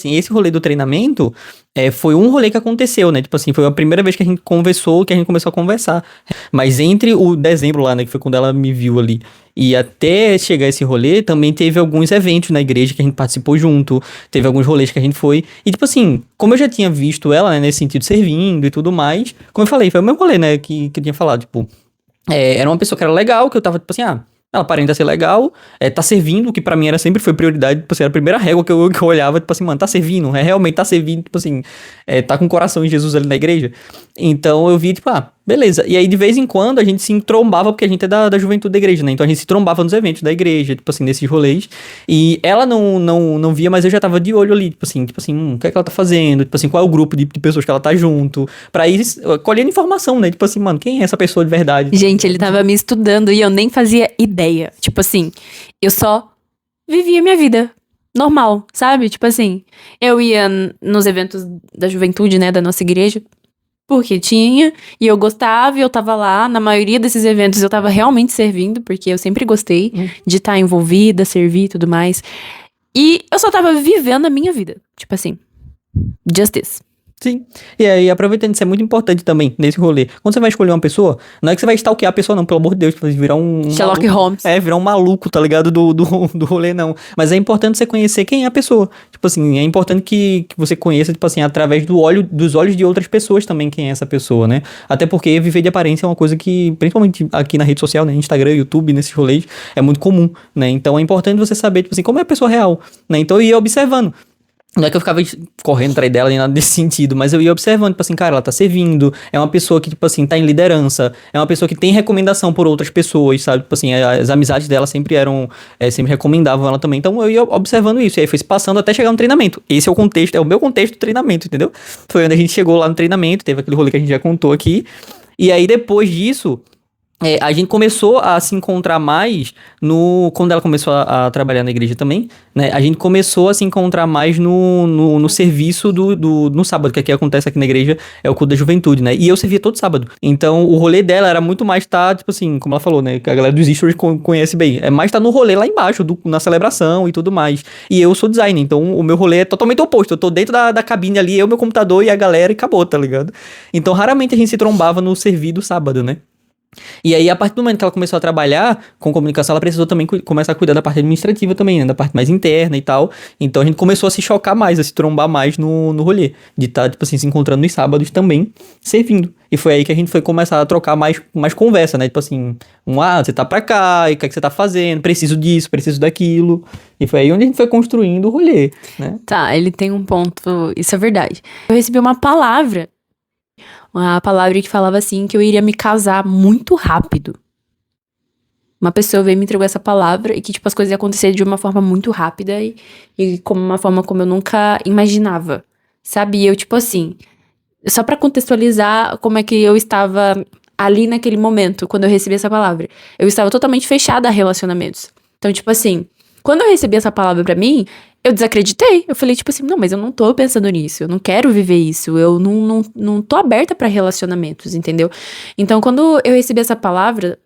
assim, esse rolê do treinamento foi um rolê que aconteceu, né? Tipo assim, foi a primeira vez que a gente conversou, que a gente começou a conversar. Mas entre o dezembro lá, né? Que foi quando ela me viu ali. E até chegar esse rolê, também teve alguns eventos na igreja que a gente participou junto. Teve alguns rolês que a gente foi. E, tipo assim, como eu já tinha visto ela, né? Nesse sentido, servindo e tudo mais. Como eu falei, foi o mesmo rolê, né? Que eu tinha falado, tipo... era uma pessoa que era legal, que eu tava, tipo assim, ela aparenta ser legal, tá servindo, o que pra mim sempre foi prioridade, tipo assim, era a primeira régua que eu olhava, tipo assim, mano, tá servindo, realmente tá servindo, tipo assim, tá com o coração em Jesus ali na igreja. Então eu vi, tipo, beleza. E aí de vez em quando a gente se entrombava, porque a gente é da juventude da igreja, né? Então a gente se trombava nos eventos da igreja, tipo assim, nesses rolês. E ela não via, mas eu já tava de olho ali, tipo assim, o que é que ela tá fazendo? Tipo assim, qual é o grupo de pessoas que ela tá junto? Pra ir colhendo informação, né? Tipo assim, mano, quem é essa pessoa de verdade? Gente, ele tava me estudando e eu nem fazia ideia. Tipo assim, eu só vivia minha vida normal, sabe? Tipo assim, eu ia nos eventos da juventude, né, da nossa igreja, porque tinha, e eu gostava, e eu tava lá. Na maioria desses eventos eu tava realmente servindo, porque eu sempre gostei de estar envolvida, servir e tudo mais. E eu só tava vivendo a minha vida. Tipo assim, just this. Sim. E aí, aproveitando, isso é muito importante também nesse rolê. Quando você vai escolher uma pessoa, não é que você vai stalkear a pessoa, não, pelo amor de Deus, pra virar um Sherlock maluco. Holmes. Virar um maluco, tá ligado? Do rolê, não. Mas é importante você conhecer quem é a pessoa. Tipo assim, é importante que você conheça, tipo assim, através dos olhos de outras pessoas também quem é essa pessoa, né? Até porque viver de aparência é uma coisa que, principalmente aqui na rede social, né? Instagram, YouTube, nesses rolês, é muito comum, né? Então é importante você saber, tipo assim, como é a pessoa real, né? Então eu ia observando. Não é que eu ficava correndo atrás dela nem nada desse sentido, mas eu ia observando, tipo assim, cara, ela tá servindo, é uma pessoa que, tipo assim, tá em liderança, é uma pessoa que tem recomendação por outras pessoas, sabe? Tipo assim, as amizades dela sempre sempre recomendavam ela também. Então eu ia observando isso, e aí foi se passando até chegar no treinamento. Esse é o contexto, é o meu contexto do treinamento, entendeu? Foi onde a gente chegou lá no treinamento, teve aquele rolê que a gente já contou aqui, e aí depois disso... a gente começou a se encontrar mais quando ela começou a trabalhar na igreja também, né? A gente começou a se encontrar mais no serviço no sábado, que aqui acontece aqui na igreja, é o culto da juventude, né? E eu servia todo sábado. Então, o rolê dela era muito mais tipo assim, como ela falou, né? Que a galera dos stories conhece bem. É mais no rolê lá embaixo, na celebração e tudo mais. E eu sou designer, então o meu rolê é totalmente oposto. Eu tô dentro da cabine ali, meu computador e a galera e acabou, tá ligado? Então, raramente a gente se trombava no servir do sábado, né? E aí, a partir do momento que ela começou a trabalhar com comunicação, ela precisou também começar a cuidar da parte administrativa também, né? Da parte mais interna e tal. Então, a gente começou a se chocar mais, a se trombar mais no rolê. De estar, tipo assim, se encontrando nos sábados também, servindo. E foi aí que a gente foi começar a trocar mais conversa, né? Tipo assim, você tá pra cá, e o que é que você tá fazendo? Preciso disso, preciso daquilo. E foi aí onde a gente foi construindo o rolê, né? Tá, ele tem um ponto, isso é verdade. Eu recebi uma palavra que falava assim, que eu iria me casar muito rápido. Uma pessoa veio e me entregou essa palavra e que, tipo, as coisas iam acontecer de uma forma muito rápida e como uma forma como eu nunca imaginava. Sabe? E eu, tipo assim, só pra contextualizar como é que eu estava ali naquele momento, quando eu recebi essa palavra. Eu estava totalmente fechada a relacionamentos. Então, tipo assim, quando eu recebi essa palavra pra mim, eu desacreditei. Eu falei, tipo assim, não, mas eu não tô pensando nisso. Eu não quero viver isso. Eu não tô aberta pra relacionamentos, entendeu? Então, quando eu recebi essa palavra,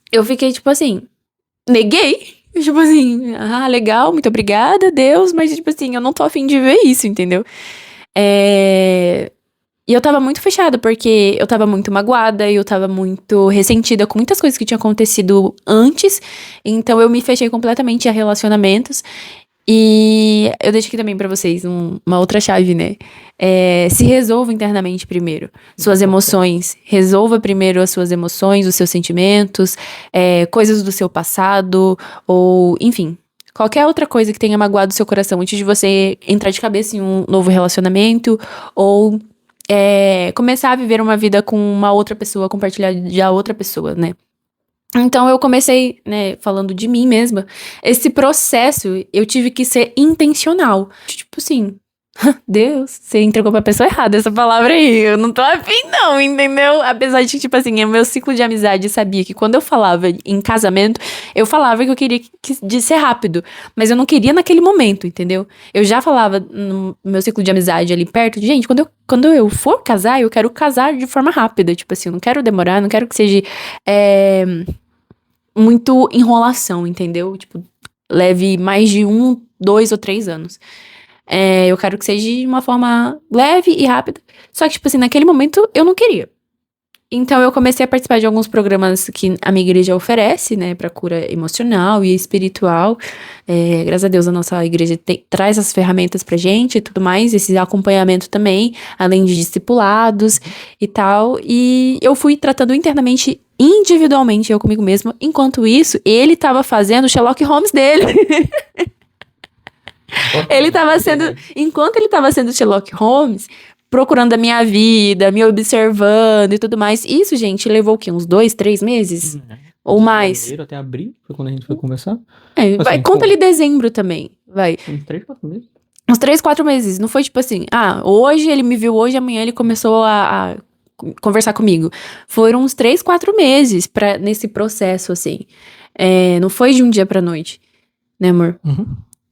eu fiquei, tipo assim, neguei. Tipo assim, legal, muito obrigada, Deus. Mas, tipo assim, eu não tô afim de viver isso, entendeu? E eu tava muito fechada, porque eu tava muito magoada e eu tava muito ressentida com muitas coisas que tinham acontecido antes. Então, eu me fechei completamente a relacionamentos. E eu deixo aqui também pra vocês uma outra chave, né? Se resolva internamente primeiro. Suas emoções. Resolva primeiro as suas emoções, os seus sentimentos, coisas do seu passado, ou, enfim, qualquer outra coisa que tenha magoado o seu coração antes de você entrar de cabeça em um novo relacionamento, ou começar a viver uma vida com uma outra pessoa, compartilhar de a outra pessoa, né? Então, eu comecei, né, falando de mim mesma. Esse processo, eu tive que ser intencional. Tipo assim, Deus, você entregou pra pessoa errada essa palavra aí. Eu não tô afim não, entendeu? Apesar de, tipo assim, o meu ciclo de amizade sabia que quando eu falava em casamento, eu falava que eu queria de ser rápido. Mas eu não queria naquele momento, entendeu? Eu já falava no meu ciclo de amizade ali perto de, gente, quando eu for casar, eu quero casar de forma rápida. Tipo assim, eu não quero demorar, não quero que seja muito enrolação, entendeu? Tipo, leve mais de 1, 2 ou 3 anos. Eu quero que seja de uma forma leve e rápida. Só que, tipo assim, naquele momento eu não queria. Então eu comecei a participar de alguns programas que a minha igreja oferece, né, pra cura emocional e espiritual. Graças a Deus a nossa igreja traz essas ferramentas pra gente e tudo mais, esse acompanhamento também, além de discipulados e tal. E eu fui tratando internamente, individualmente, eu comigo mesma. Enquanto isso, ele tava fazendo o Sherlock Holmes dele. Enquanto ele tava sendo Sherlock Holmes, procurando a minha vida, me observando e tudo mais. Isso, gente, levou o quê? Uns 2, 3 meses? Ou mais? Janeiro até abril, foi quando a gente foi conversar. Vai, conta ali dezembro também, vai. Uns 3, 4 meses. Uns 3, 4 meses. Não foi tipo assim, hoje ele me viu, hoje, amanhã ele começou a conversar comigo. Foram uns 3, 4 meses nesse processo, assim. Não foi de um dia pra noite, né, amor? Uhum.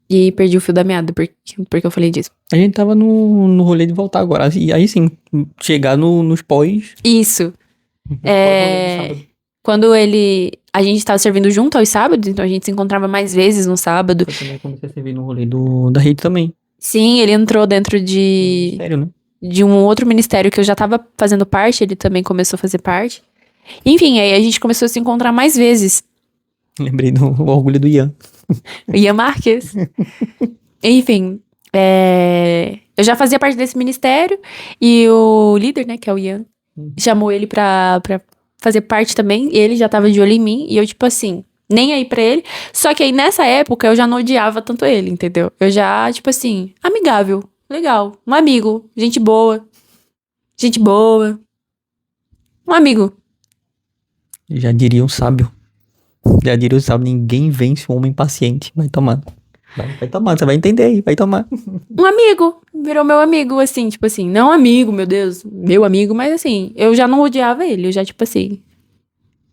E perdi o fio da meada, porque eu falei disso. A gente tava no rolê de voltar agora. E aí sim, chegar nos pós. Isso. Pós-rolê de Quando a gente tava servindo junto aos sábados, então a gente se encontrava mais vezes no sábado. Eu também comecei a servir no rolê da rede também. Sim, ele entrou dentro de Sério, né? de um outro ministério que eu já tava fazendo parte, ele também começou a fazer parte. Enfim, aí a gente começou a se encontrar mais vezes. Lembrei do orgulho do Ian. Ian Marques. Enfim, eu já fazia parte desse ministério e o líder, né, que é o Ian, chamou ele pra fazer parte também. E ele já tava de olho em mim e eu, tipo assim, nem aí pra ele. Só que aí nessa época eu já não odiava tanto ele, entendeu? Eu já, tipo assim, amigável, legal, um amigo, gente boa. Um amigo. Já diria um sábio. Ninguém vence um homem paciente. Vai tomando. Vai tomando, você vai entender aí, vai tomar. Um amigo, virou meu amigo, assim, tipo assim, não amigo, meu Deus, meu amigo, mas assim, eu já não odiava ele, eu já, tipo assim,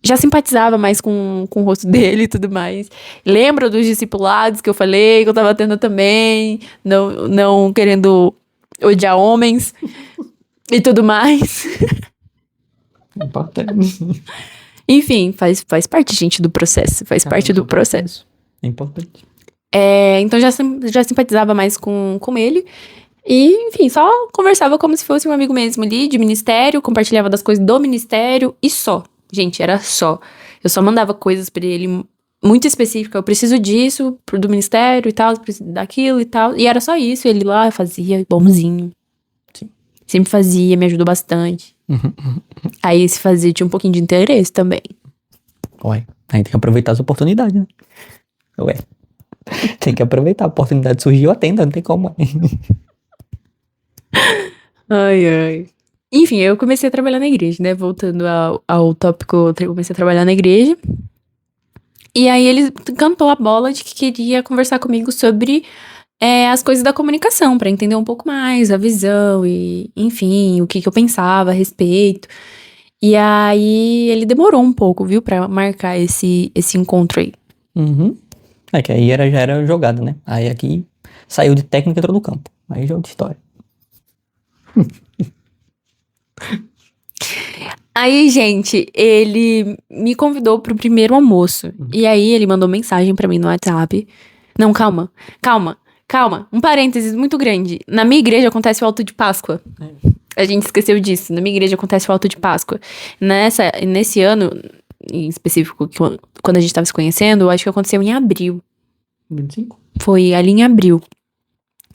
já simpatizava mais com o rosto dele e tudo mais. Lembro dos discipulados que eu falei, que eu tava tendo também, não querendo odiar homens e tudo mais. Importante. Enfim, faz parte, gente, do processo, faz parte do processo. É importante. Então já simpatizava mais com ele. E, enfim, só conversava como se fosse um amigo mesmo ali, de ministério, compartilhava das coisas do ministério e só. Gente, era só. Eu só mandava coisas pra ele muito específicas. Eu preciso disso, do ministério e tal, eu preciso daquilo e tal. E era só isso. Ele lá fazia bonzinho. Sim. Sempre fazia, me ajudou bastante. Aí se fazia, tinha um pouquinho de interesse também. Ué, a gente tem que aproveitar as oportunidades, né? Ué. Tem que aproveitar. A oportunidade surgiu, atenda, não tem como. Ai. Enfim, eu comecei a trabalhar na igreja, né? Voltando ao tópico, eu comecei a trabalhar na igreja. E aí ele cantou a bola de que queria conversar comigo sobre as coisas da comunicação, pra entender um pouco mais a visão e, enfim, o que eu pensava a respeito. E aí ele demorou um pouco, viu, pra marcar esse encontro aí. Uhum. É que aí já era jogada, né? Aí aqui saiu de técnica e entrou no campo. Aí já é outra história. Aí, gente, ele me convidou pro primeiro almoço. E aí ele mandou mensagem pra mim no WhatsApp. Não, calma. Um parênteses muito grande. Na minha igreja acontece o Alto de Páscoa. A gente esqueceu disso. Na minha igreja acontece o Alto de Páscoa. Nesse ano, em específico, quando a gente tava se conhecendo, eu acho que aconteceu em abril. 25? Foi ali em abril.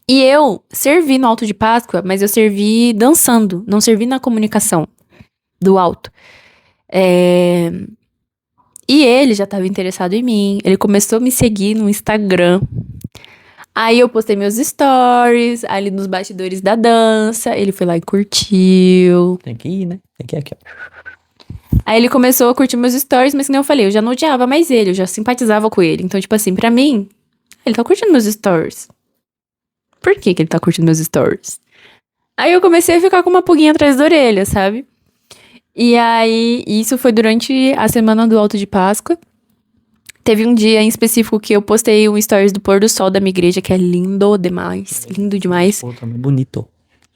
E eu servi no Alto de Páscoa, mas eu servi dançando. Não servi na comunicação do alto. E ele já tava interessado em mim. Ele começou a me seguir no Instagram. Aí eu postei meus stories, ali nos bastidores da dança. Ele foi lá e curtiu. Tem que ir, né? Tem que ir aqui, ó. Aí ele começou a curtir meus stories, mas como eu falei, eu já não odiava mais ele, eu já simpatizava com ele. Então, tipo assim, pra mim, ele tá curtindo meus stories. Por que ele tá curtindo meus stories? Aí eu comecei a ficar com uma pulguinha atrás da orelha, sabe? E aí, isso foi durante a semana do Alto de Páscoa. Teve um dia em específico que eu postei um stories do pôr do sol da minha igreja, que é lindo demais. Lindo demais. Pô, também bonito.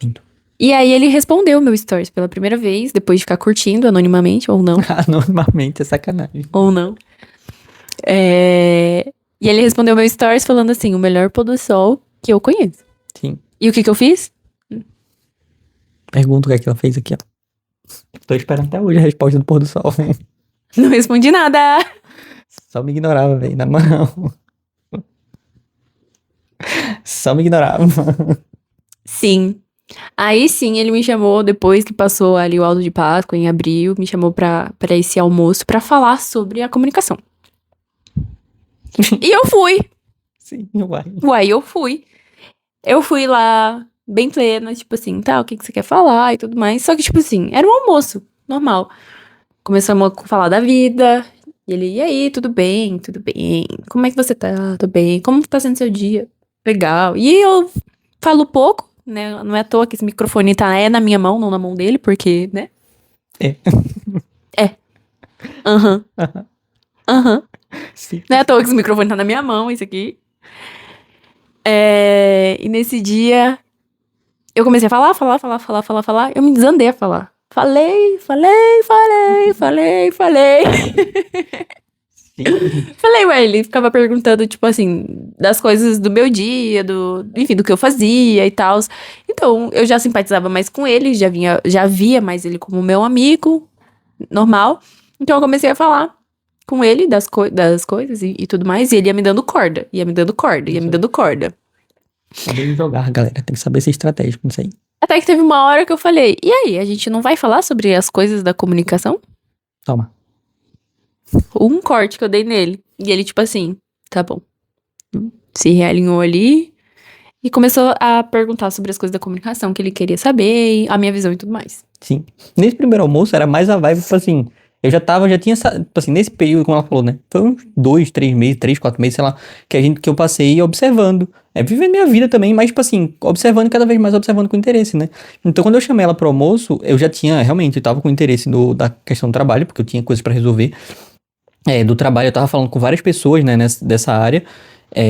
Lindo. E aí ele respondeu meu stories pela primeira vez, depois de ficar curtindo anonimamente, ou não. Anonimamente, é sacanagem. Ou não. E ele respondeu meu stories falando assim, o melhor pôr do sol que eu conheço. Sim. E o que eu fiz? Pergunta o que é que ela fez aqui, ó. Tô esperando até hoje a resposta do pôr do sol. Não respondi nada. Só me ignorava, velho, na mão. Só me ignorava. Sim. Aí sim, ele me chamou, depois que passou ali o Alto de Páscoa, em abril, me chamou pra esse almoço pra falar sobre a comunicação. E eu fui. Sim, uai. Uai, eu fui. Eu fui lá, bem plena, tipo assim, tá, o que que você quer falar e tudo mais. Só que, tipo assim, era um almoço, normal. Começamos a falar da vida. E ele, e aí, tudo bem? Tudo bem? Como é que você tá? Tudo bem? Como tá sendo seu dia? Legal. E eu falo pouco, né? Não é à toa que esse microfone na minha mão, não na mão dele, porque, né? É. É. Aham. Aham. Sim. Não é à toa que esse microfone tá na minha mão, isso aqui. E nesse dia, eu comecei a falar. Eu me desandei a falar. Falei. Sim. Falei, ué, ele ficava perguntando, tipo assim, das coisas do meu dia, enfim, do que eu fazia e tal. Então, eu já simpatizava mais com ele, já via mais ele como meu amigo, normal. Então, eu comecei a falar com ele das coisas e tudo mais, e ele ia me dando corda, Saber jogar, galera. Tem que saber ser estratégico nisso aí. Até que teve uma hora que eu falei, e aí, a gente não vai falar sobre as coisas da comunicação? Toma. Um corte que eu dei nele. E ele, tipo assim, tá bom. Se realinhou ali e começou a perguntar sobre as coisas da comunicação que ele queria saber, a minha visão e tudo mais. Sim. Nesse primeiro almoço era mais a vibe, tipo assim, eu já tinha, tipo assim, nesse período, como ela falou, né? Foi uns 2, 3 meses, 3, 4 meses, sei lá, que eu passei observando. Vivendo minha vida também, mas, tipo assim, observando cada vez mais, observando com interesse, né? Então, quando eu chamei ela pro almoço, eu já tinha, realmente, eu tava com interesse da questão do trabalho, porque eu tinha coisas pra resolver. Do trabalho, eu tava falando com várias pessoas, né, dessa área,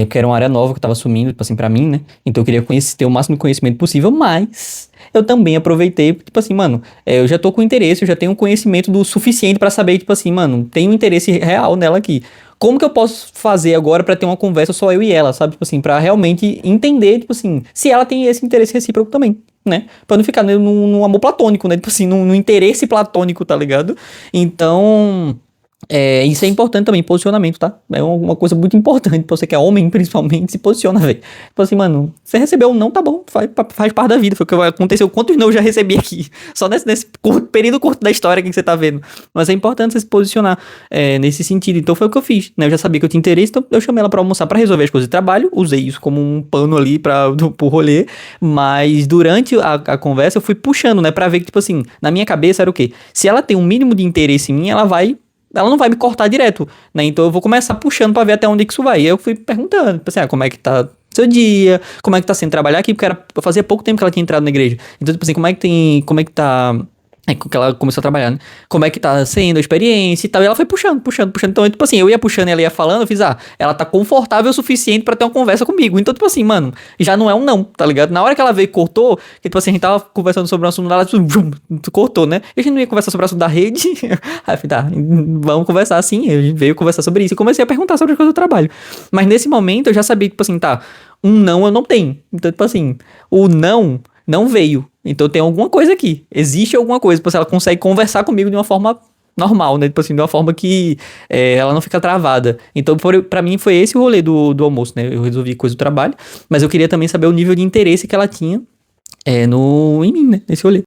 porque era uma área nova que eu tava assumindo, tipo assim, pra mim, né, então eu queria ter o máximo de conhecimento possível, mas eu também aproveitei, tipo assim, mano, eu já tô com interesse, eu já tenho um conhecimento do suficiente pra saber, tipo assim, mano, tem um interesse real nela aqui. Como que eu posso fazer agora pra ter uma conversa só eu e ela, sabe, tipo assim, pra realmente entender, tipo assim, se ela tem esse interesse recíproco também, né, pra não ficar num amor platônico, né, tipo assim, num interesse platônico, tá ligado? Então... isso é importante também, posicionamento, tá? É uma coisa muito importante pra você que é homem, principalmente, se posiciona, velho. Tipo assim, mano, você recebeu um não, tá bom, faz parte da vida, foi o que aconteceu, quantos não eu já recebi aqui, só nesse período curto da história que você tá vendo. Mas é importante você se posicionar nesse sentido, então foi o que eu fiz, né? Eu já sabia que eu tinha interesse, então eu chamei ela pra almoçar, pra resolver as coisas de trabalho, usei isso como um pano ali pro rolê, mas durante a conversa eu fui puxando, né, pra ver que, tipo assim, na minha cabeça era o quê? Se ela tem um mínimo de interesse em mim, ela não vai me cortar direto, né? Então eu vou começar puxando pra ver até onde que isso vai. E eu fui perguntando, tipo assim, como é que tá seu dia? Como é que tá sendo trabalhar aqui? Porque fazia pouco tempo que ela tinha entrado na igreja. Então, tipo assim, como é que tá... que ela começou a trabalhar, né? Como é que tá sendo a experiência e tal. E ela foi puxando. Então, tipo assim, eu ia puxando, ela ia falando, eu fiz, ela tá confortável o suficiente pra ter uma conversa comigo. Então, tipo assim, mano, já não é um não, tá ligado? Na hora que ela veio e cortou, que tipo assim, a gente tava conversando sobre o assunto dela, cortou, né? E a gente não ia conversar sobre o assunto da rede. Aí eu falei, tá, vamos conversar assim. A gente veio conversar sobre isso e comecei a perguntar sobre as coisas do trabalho. Mas nesse momento eu já sabia, tipo assim, tá, um não eu não tenho. Então, tipo assim, o não veio. Então tem alguma coisa aqui. Existe alguma coisa. Tipo, ela consegue conversar comigo de uma forma normal, né? Tipo assim, de uma forma que ela não fica travada. Então, pra mim, foi esse o rolê do almoço, né? Eu resolvi coisa do trabalho, mas eu queria também saber o nível de interesse que ela tinha em mim, né? Nesse rolê.